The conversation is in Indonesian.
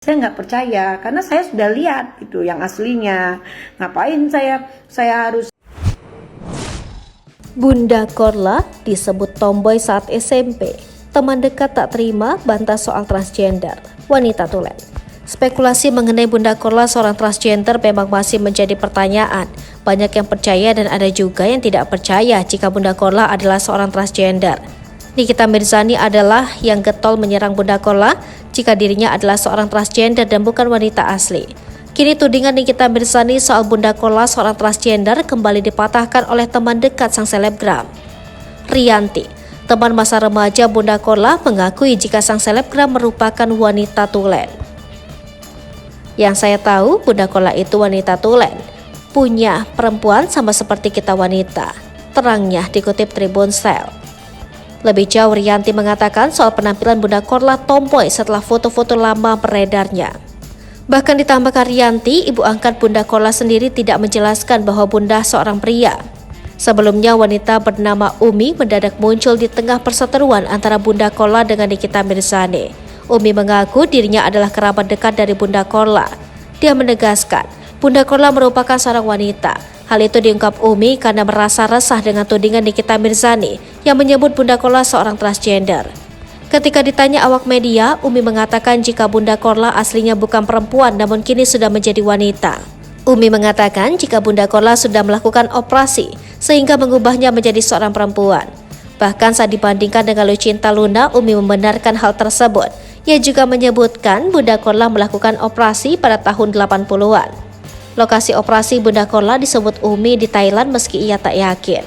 Saya nggak percaya karena saya sudah lihat itu yang aslinya. Ngapain saya harus. Bunda Korla disebut tomboy saat SMP. Teman dekat tak terima bantah soal transgender. Wanita tulen. Spekulasi mengenai Bunda Korla seorang transgender memang masih menjadi pertanyaan. Banyak yang percaya dan ada juga yang tidak percaya jika Bunda Korla adalah seorang transgender. Nikita Mirzani adalah yang getol menyerang Bunda Korla jika dirinya adalah seorang transgender dan bukan wanita asli. Kini tudingan Nikita Mirzani soal Bunda Korla seorang transgender kembali dipatahkan oleh teman dekat sang selebgram. Rianti, teman masa remaja Bunda Korla, mengakui jika sang selebgram merupakan wanita tulen. Yang saya tahu, Bunda Korla itu wanita tulen. Punya perempuan sama seperti kita wanita. Terangnya dikutip Tribun Style. Lebih jauh, Rianti mengatakan soal penampilan Bunda Korla tomboy setelah foto-foto lama beredarnya. Bahkan ditambahkan Rianti, ibu angkat Bunda Korla sendiri tidak menjelaskan bahwa Bunda seorang pria. Sebelumnya wanita bernama Umi mendadak muncul di tengah perseteruan antara Bunda Korla dengan Nikita Mirzani. Umi mengaku dirinya adalah kerabat dekat dari Bunda Korla. Dia menegaskan, Bunda Korla merupakan seorang wanita. Hal itu diungkap Umi karena merasa resah dengan tudingan Nikita Mirzani yang menyebut Bunda Korla seorang transgender. Ketika ditanya awak media, Umi mengatakan jika Bunda Korla aslinya bukan perempuan namun kini sudah menjadi wanita. Umi mengatakan jika Bunda Korla sudah melakukan operasi sehingga mengubahnya menjadi seorang perempuan. Bahkan saat dibandingkan dengan Lucinta Luna, Umi membenarkan hal tersebut. Ia juga menyebutkan Bunda Korla melakukan operasi pada tahun 80-an. Lokasi operasi Bunda Korla disebut Umi di Thailand meski ia tak yakin.